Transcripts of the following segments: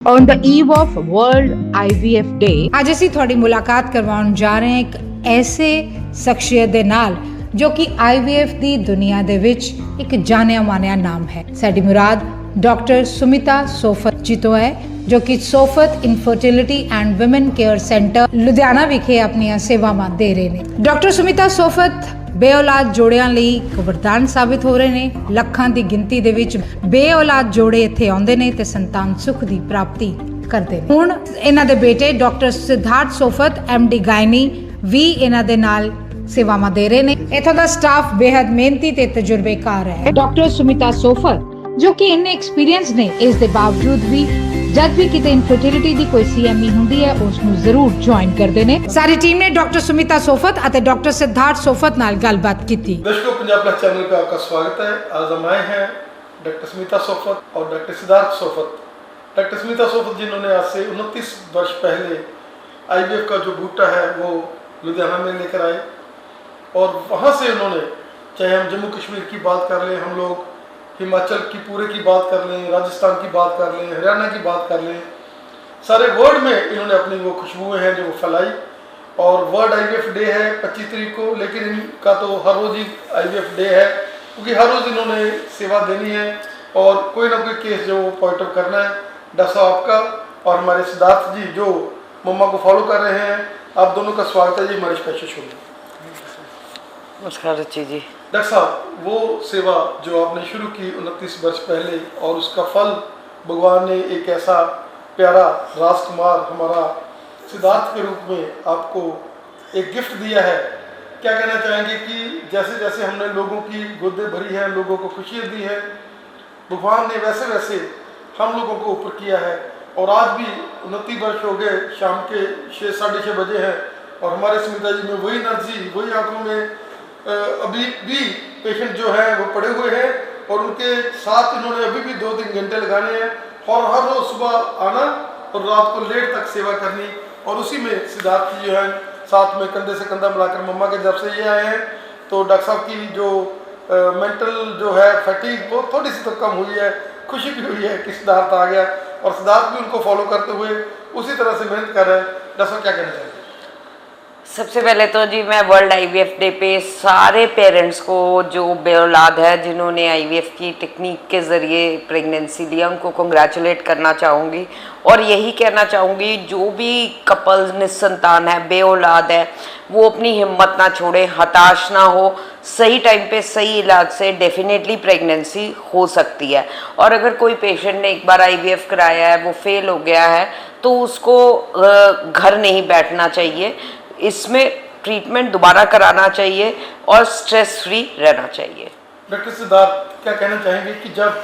On the eve of World IVF Day, ਅੱਜ ਅਸੀਂ ਤੁਹਾਡੀ ਮੁਲਾਕਾਤ ਕਰਵਾਉਣ ਜਾ ਰਹੇ ਹਾਂ ਇੱਕ ਐਸੇ ਸ਼ਖਸੀਅਤ ਦੇ ਨਾਲ ਜੋ ਕਿ IVF ਦੀ ਦੁਨੀਆ ਦੇ ਵਿੱਚ ਇੱਕ ਜਾਣਿਆ ਮਾਨਿਆ ਨਾਮ ਹੈ। ਸਾਡੀ ਮੁਰਾਦ ਡਾਕਟਰ ਸੁਮਿਤਾ ਸੋਫਤ ਜੀ ਤੋਂ ਹੈ ਜੋ ਕਿ Sofat infertility and women care centre Ludhiana ਵਿਖੇ ਆਪਣੀਆਂ ਸੇਵਾਵਾਂ ਦੇ ਰਹੇ ਨੇ। ਡਾਕਟਰ ਸੁਮਿਤਾ ਸੋਫਤ ਬੇਔਲਾਦ ਜੋੜਿਆਂ ਲਈ ਇੱਕ ਵਰਦਾਨ ਸਾਬਿਤ ਹੋ ਰਹੇ ਨੇ। ਲੱਖਾਂ ਦੀ ਗਿਣਤੀ ਦੇ ਵਿੱਚ ਬੇਔਲਾਦ ਜੋੜੇ ਇੱਥੇ ਆਉਂਦੇ ਨੇ ਤੇ ਸੰਤਾਨ ਸੁਖ ਦੀ ਪ੍ਰਾਪਤੀ ਕਰਦੇ ਨੇ। ਹੁਣ ਇਹਨਾਂ ਦੇ ਬੇਟੇ doctor Siddharth Sofat MD gynae ਵੀ ਇਹਨਾਂ ਦੇ ਨਾਲ ਸੇਵਾਵਾਂ ਦੇ ਰਹੇ ਨੇ। ਇੱਥੋਂ ਦਾ ਸਟਾਫ ਬੇहद ਮਿਹਨਤੀ ਤੇ ਤਜਰਬੇਕਾਰ ਹੈ। ਡਾਕਟਰ ਸੁਮਿਤਾ ਸੋਫਤ ਜੋ ਕਿ ਇੰਨੇ ਐਕਸਪੀਰੀਅੰਸ ਨੇ, ਇਸ ਦੇ ਬਾਵਜੂਦ ਵੀ ਜਦ ਵੀ ਕਿਤੇ ਇਨਫਰਟੀਲਿਟੀ ਦੀ ਕੋਈ CME ਹੁੰਦੀ ਹੈ ਉਸ ਨੂੰ ਜ਼ਰੂਰ ਜੁਆਇਨ ਕਰਦੇ ਨੇ। ਸਾਰੀ ਟੀਮ ਨੇ ਡਾਕਟਰ ਸੁਮਿਤਾ सोफत ਅਤੇ डॉक्टर सिद्धार्थ सोफत नाल गलबात की थी। दर्शकों, पंजाब प्लस चैनल पे आपका स्वागत है। आज हम आए हैं डॉक्टर सुमिता सोफत और डॉक्टर सिद्धार्थ सोफत। डॉक्टर सुमिता सोफत जिन्होंने आज से 29 वर्ष पहले IVF का जो बूटा है वो लुधियाना में लेकर आए और वहाँ से उन्होंने, चाहे हम जम्मू कश्मीर की बात कर लें, हम लोग हिमाचल की पूरे की बात कर लें, राजस्थान की बात कर लें, हरियाणा की बात कर लें, सारे वर्ल्ड में इन्होंने अपनी वो खुशबुएँ हैं जो वो फैलाई। और वर्ल्ड IVF डे है 25 तारीख को, लेकिन इनका तो हर रोज़ ही IVF डे है क्योंकि हर रोज़ इन्होंने सेवा देनी है और कोई ना कोई केस जो पॉइंट आउट करना है। डॉक्टर साहब आपका और हमारे सिद्धार्थ जी जो मम्मा को फॉलो कर रहे हैं, आप दोनों का स्वागत है जी हमारे स्पेशल शो में। नमस्कार रची जी। डॉक्टर साहब, वो सेवा जो आपने शुरू की 29 वर्ष पहले और उसका फल भगवान ने एक ऐसा प्यारा राजकुमार हमारा सिद्धार्थ के रूप में आपको एक गिफ्ट दिया है। क्या कहना चाहेंगे कि जैसे जैसे हमने लोगों की गोदें भरी हैं, लोगों को खुशियाँ दी हैं, भगवान ने वैसे वैसे हम लोगों को ऊपर किया है। और आज भी 29 वर्ष हो गए, शाम के 6 साढ़े 6 बजे हैं और हमारे सुमिता जी में वही एनर्जी, वही आंखों में अभी भी पेशेंट जो हैं वो पड़े हुए हैं और उनके साथ इन्होंने अभी भी 2-3 घंटे लगाने हैं और हर रोज़ सुबह आना और रात को लेट तक सेवा करनी। और उसी में सिद्धार्थ जी जो हैं साथ में कंधे से कंधा मिलाकर मम्मा के जब से ये आए हैं तो डॉक्टर साहब की जो मेंटल जो है फैटीग वो थोड़ी सी तो कम हुई है, खुशी भी हुई है कि सिद्धार्थ आ गया और सिद्धार्थ भी उनको फॉलो करते हुए उसी तरह से मेहनत कर रहे हैं। डॉक्टर साहब क्या कहना चाहिए? सबसे पहले तो जी मैं वर्ल्ड IVF डे पे सारे पेरेंट्स को जो बेऔलाद है जिन्होंने IVF की टेक्निक के ज़रिए प्रेगनेंसी लिया उनको कंग्रेचुलेट करना चाहूँगी और यही कहना चाहूँगी जो भी कपल्स निस्संतान है, बेऔलाद है, वो अपनी हिम्मत ना छोड़े, हताश ना हो। सही टाइम पे सही इलाज से डेफिनेटली प्रेगनेंसी हो सकती है। और अगर कोई पेशेंट ने एक बार IVF कराया है, वो फेल हो गया है, तो उसको घर नहीं बैठना चाहिए, इसमें ट्रीटमेंट दोबारा कराना चाहिए और स्ट्रेस फ्री रहना चाहिए। डॉक्टर सिद्धार्थ, क्या कहना चाहेंगे कि जब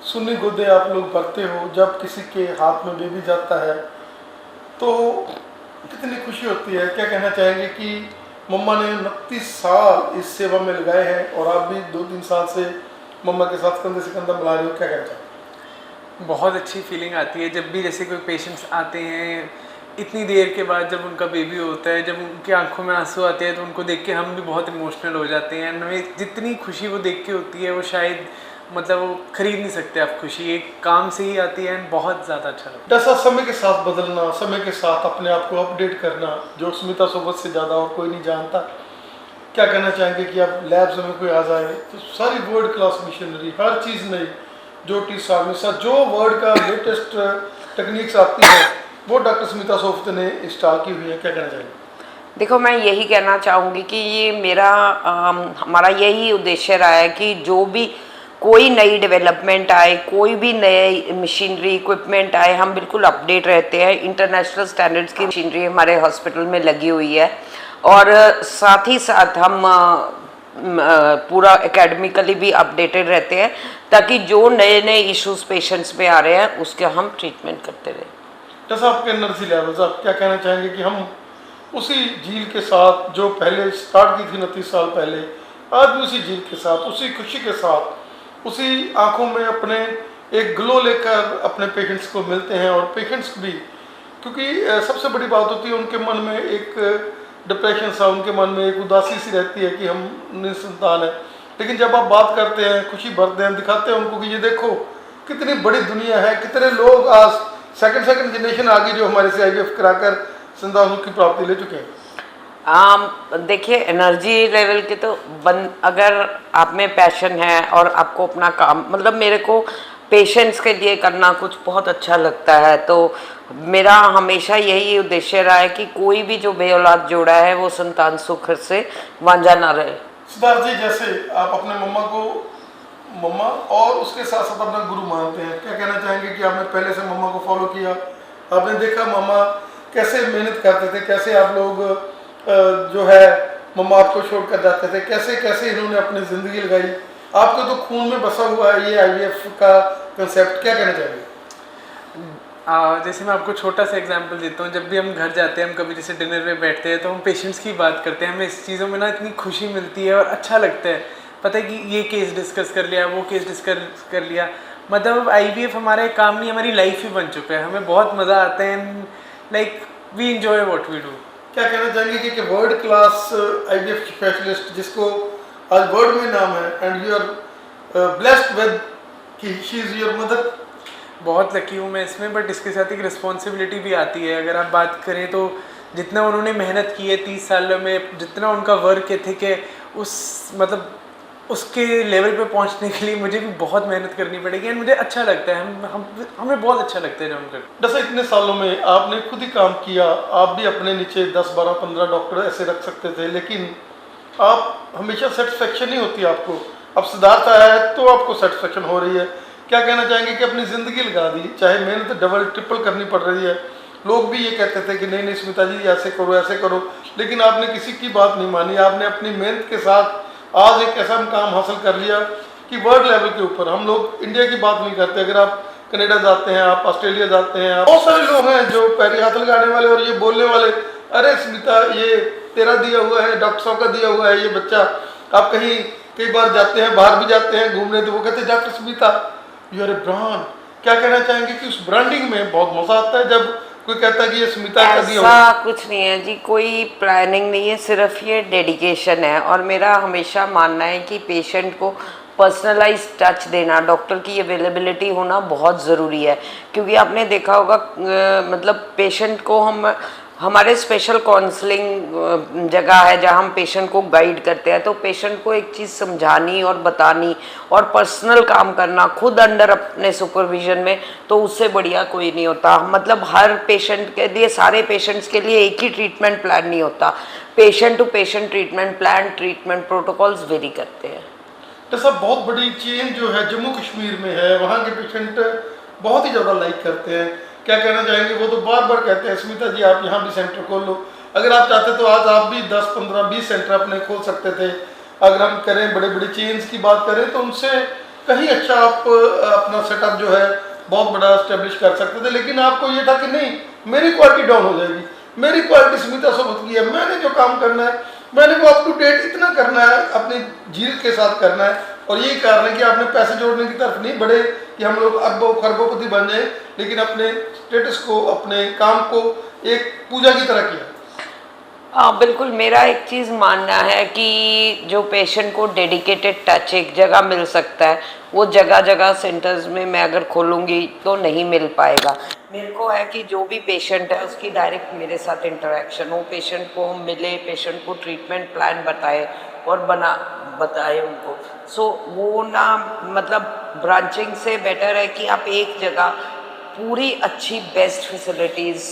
सुन्नी गोदे आप लोग भरते हो, जब किसी के हाथ में बेबी जाता है तो कितनी खुशी होती है? क्या कहना चाहेंगे कि मम्मा ने 29 साल इस सेवा में लगाए हैं और आप भी 2-3 साल से मम्मा के साथ कंधे से कंधा मिला रहे हो, क्या कहना चाहेंगे? बहुत अच्छी फीलिंग आती है जब भी जैसे कोई पेशेंट्स आते हैं इतनी देर के बाद, जब उनका बेबी होता है, जब उनकी आंखों में आंसू आते हैं तो उनको देख के हम भी बहुत इमोशनल हो जाते हैं। हमें जितनी खुशी वो देख के होती है वो शायद मतलब वो खरीद नहीं सकते आप खुशी, एक काम से ही आती है। बहुत ज़्यादा अच्छा लगता है। जैसा समय के साथ बदलना, समय के साथ अपने आप को अपडेट करना, जो सुमिता सोफत से ज़्यादा और कोई नहीं जानता। क्या कहना चाहेंगे कि आप लैब्स में कोई आ जाए तो सारी वर्ल्ड क्लास मशीनरी, हर चीज़ नई, जो टीसा जो वर्ल्ड का लेटेस्ट टेक्निक्स आती है वो डॉक्टर सुमिता सोफत ने इंस्टॉल की हुई है। क्या कहना चाहिए? देखो, मैं यही कहना चाहूँगी कि ये मेरा हमारा यही उद्देश्य रहा है कि जो भी कोई नई डेवलपमेंट आए, कोई भी नए मशीनरी इक्विपमेंट आए, हम बिल्कुल अपडेट रहते हैं। इंटरनेशनल स्टैंडर्ड्स की मशीनरी हमारे हॉस्पिटल में लगी हुई है और साथ ही साथ हम पूरा एकेडमिकली भी अपडेटेड रहते हैं ताकि जो नए नए इश्यूज पेशेंट्स में आ रहे हैं उसके हम ट्रीटमेंट करते रहें। जैसा आपके एनर्जी लेवल्स, आप क्या कहना चाहेंगे कि हम उसी झील के साथ जो पहले स्टार्ट की थी 29 साल पहले, आज भी उसी झील के साथ, उसी खुशी के साथ, उसी आंखों में अपने एक ग्लो लेकर अपने पेशेंट्स को मिलते हैं और पेशेंट्स भी, क्योंकि सबसे बड़ी बात होती है उनके मन में एक डिप्रेशन सा, उनके मन में एक उदासी सी रहती है कि हम निसंतान हैं। लेकिन जब आप बात करते हैं, खुशी भरते हैं, दिखाते हैं उनको कि ये देखो कितनी बड़ी दुनिया है, कितने लोग आज सेकंड जनरेशन आ गई जो हमारे से IVF कराकर संतान की प्राप्ति ले चुके हैं। देखिए एनर्जी लेवल के तो अगर आप में पैशन है और आपको अपना काम मतलब मेरे को पेशेंट्स के लिए करना कुछ बहुत अच्छा लगता है, तो मेरा हमेशा यही उद्देश्य रहा है कि कोई भी जो बेऔलाद जोड़ा है वो संतान सुख से वांझा ना रहे। सिद्धार्थ जी, जैसे आप अपने मम्मा और उसके साथ साथ अपना गुरु मानते हैं, क्या कहना चाहेंगे कि आपने पहले से मम्मा को फॉलो किया, आपने देखा मम्मा कैसे मेहनत करते थे, कैसे आप लोग जो है मम्मा आपको छोड़ कर जाते थे, कैसे कैसे इन्होंने अपनी ज़िंदगी लगाई, आपको तो खून में बसा हुआ है ये IVF का कंसेप्ट, क्या कहना चाहेंगे? जैसे मैं आपको छोटा सा एग्जांपल देता हूँ, जब भी हम घर जाते हैं, हम कभी जैसे डिनर में बैठते हैं तो हम पेशेंट्स की बात करते हैं, हमें इस चीज़ों में ना इतनी खुशी मिलती है और अच्छा लगता है, पता है कि ये केस डिस्कस कर लिया, वो केस डिस्कस कर लिया, मतलब IVF हमारा एक काम नहीं, हमारी लाइफ ही बन चुका है, हमें बहुत मज़ा आता है, like we enjoy what we do. क्या कहना चाहेंगे कि वर्ल्ड क्लास IVF स्पेशलिस्ट जिसको आज वर्ल्ड में नाम है, and you are blessed with कि शी इज़ योर मदर? बहुत लकी हूँ मैं इसमें, बट इसके साथ एक रिस्पॉन्सिबिलिटी भी आती है। अगर आप बात करें तो जितना उन्होंने मेहनत की है 30 सालों में, जितना उनका वर्क एथिक है, उस मतलब उसके लेवल पे पहुंचने के लिए मुझे भी बहुत मेहनत करनी पड़ेगी, एंड मुझे अच्छा लगता है, हमें बहुत अच्छा लगता है जब हम करते हैं। जैसे इतने सालों में आपने खुद ही काम किया, आप भी अपने नीचे 10, 12, 15 डॉक्टर ऐसे रख सकते थे, लेकिन आप हमेशा सेटिस्फेक्शन नहीं होती आपको। अब सिद्धार्थ आया है तो आपको सेटिस्फेक्शन हो रही है। क्या कहना चाहेंगे कि अपनी ज़िंदगी लगा दी, चाहे मेहनत डबल ट्रिपल करनी पड़ रही है, लोग भी ये कहते थे कि नहीं नहीं स्मिता जी ऐसे करो, लेकिन आपने किसी की बात नहीं मानी, आपने अपनी मेहनत के साथ आज एक ऐसा मुकाम हासिल कर लिया कि वर्ल्ड लेवल के ऊपर, हम लोग इंडिया की बात नहीं करते, अगर आप कनाडा जाते हैं, आप ऑस्ट्रेलिया जाते हैं, बहुत सारे लोग हैं जो पैरी हाथ लगाने वाले और ये बोलने वाले, अरे स्मिता ये तेरा दिया हुआ है, डॉक्टर साहब का दिया हुआ है ये बच्चा। आप कहीं कई बार जाते हैं, बाहर भी जाते हैं घूमने, तो वो कहते हैं doctor Smita you are a brand. क्या कहना चाहेंगे कि उस ब्रांडिंग में बहुत मजा आता है जब कोई कहता है कि ये स्मिता का दिया हुआ? ऐसा कुछ नहीं है जी, कोई प्लानिंग नहीं है, सिर्फ ये डेडिकेशन है। और मेरा हमेशा मानना है कि पेशेंट को पर्सनलाइज टच देना, डॉक्टर की अवेलेबिलिटी होना बहुत ज़रूरी है, क्योंकि आपने देखा होगा मतलब पेशेंट को हमारे स्पेशल काउंसलिंग जगह है जहाँ हम पेशेंट को गाइड करते हैं, तो पेशेंट को एक चीज़ समझानी और बतानी और पर्सनल काम करना खुद अंडर अपने सुपरविजन में, तो उससे बढ़िया कोई नहीं होता। मतलब हर पेशेंट के लिए, सारे पेशेंट्स के लिए एक ही ट्रीटमेंट प्लान नहीं होता, patient to patient treatment plan, treatment protocols vary करते हैं। तो सब बहुत बड़ी चेंज जो है जम्मू कश्मीर में है, वहाँ के पेशेंट बहुत ही ज़्यादा लाइक करते हैं। क्या कहना चाहेंगे? वो तो बार बार कहते हैं स्मिता जी आप यहाँ भी सेंटर खोल लो, अगर आप चाहते तो आज आप भी 10, 15, 20 सेंटर अपने खोल सकते थे। अगर हम करें बड़े बड़े चेन्स की बात करें तो उनसे कहीं अच्छा आप अपना सेटअप जो है बहुत बड़ा इस्टेब्लिश कर सकते थे, लेकिन आपको ये था कि नहीं मेरी क्वालिटी डाउन हो जाएगी, मेरी क्वालिटी स्मिता सोबत की है, मैंने जो काम करना है मैंने वो अप टू डेट इतना करना है, अपनी झील के साथ करना है। और यही कारण है कि आपने पैसे जोड़ने की तरफ नहीं बढ़े कि हम लोग अरबों खरबोपति बन जाए, लेकिन अपने स्टेटस को, अपने काम को एक पूजा की तरह किया। बिल्कुल, मेरा एक चीज़ मानना है कि जो पेशेंट को डेडिकेटेड टच एक जगह मिल सकता है, वो जगह जगह सेंटर्स में मैं अगर खोलूँगी तो नहीं मिल पाएगा। मेरे को है कि जो भी पेशेंट है उसकी डायरेक्ट मेरे साथ इंटरेक्शन हो, पेशेंट को हम मिले, पेशेंट को ट्रीटमेंट प्लान बताए और बताए उनको। सो वो ना मतलब ब्रांचिंग से बेटर है कि आप एक जगह पूरी अच्छी बेस्ट फैसिलिटीज़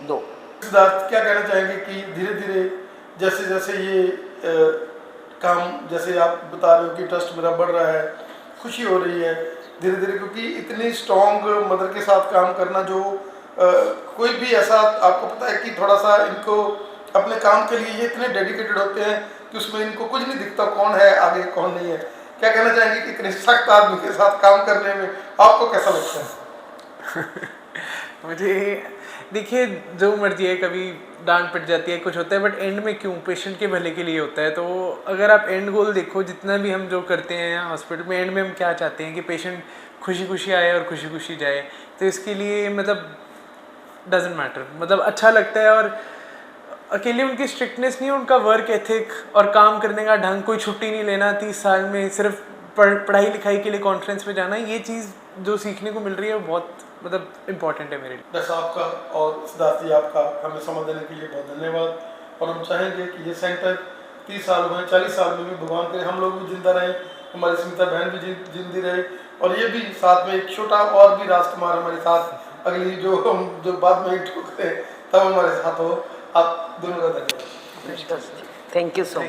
दो। सिद्धार्थ क्या कहना चाहेंगे कि धीरे धीरे जैसे जैसे ये काम जैसे आप बता रहे हो कि ट्रस्ट मेरा बढ़ रहा है, खुशी हो रही है धीरे धीरे, क्योंकि इतनी स्ट्रॉन्ग मदर के साथ काम करना जो कोई भी ऐसा आपको पता है कि थोड़ा सा इनको अपने काम के लिए ये इतने डेडिकेटेड होते हैं कि उसमें इनको कुछ नहीं दिखता कौन है आगे कौन नहीं है। क्या कहना चाहेंगे कि इतने सख्त आदमी के साथ काम करने में आपको कैसा लगता है? मुझे देखिए जो मर्जी है, कभी डांट पिट जाती है, कुछ होता है, बट एंड में क्यों पेशेंट के भले के लिए होता है। तो अगर आप एंड गोल देखो, जितना भी हम जो करते हैं यहाँ हॉस्पिटल में, एंड में हम क्या चाहते हैं कि पेशेंट खुशी खुशी आए और खुशी खुशी जाए। तो इसके लिए मतलब डजेंट मैटर, मतलब अच्छा लगता है। और अकेले उनकी स्ट्रिक्टनेस नहीं, उनका वर्क एथिक और काम करने का ढंग, कोई छुट्टी नहीं लेना 30 साल में, सिर्फ पढ़ाई लिखाई के लिए कॉन्फ्रेंस में जाना, ये चीज़ जो सीखने को मिल रही है वो बहुत मतलब इम्पॉर्टेंट है मेरे लिए। वैसा आपका और सिद्धार्थ जी आपका हमें समय देने के लिए बहुत धन्यवाद। और हम चाहेंगे कि ये सेंटर 30 साल में 40 साल में भी भगवान करे हम लोग भी जिंदा रहें, हमारी स्मिता बहन भी जिंदी रहे, और ये भी साथ में एक छोटा और भी राजकुमार हमारे साथ अगली जो बाद में ठोकते हैं तब हमारे साथ हो। आप दोनों का धन्यवाद। Thank you so much.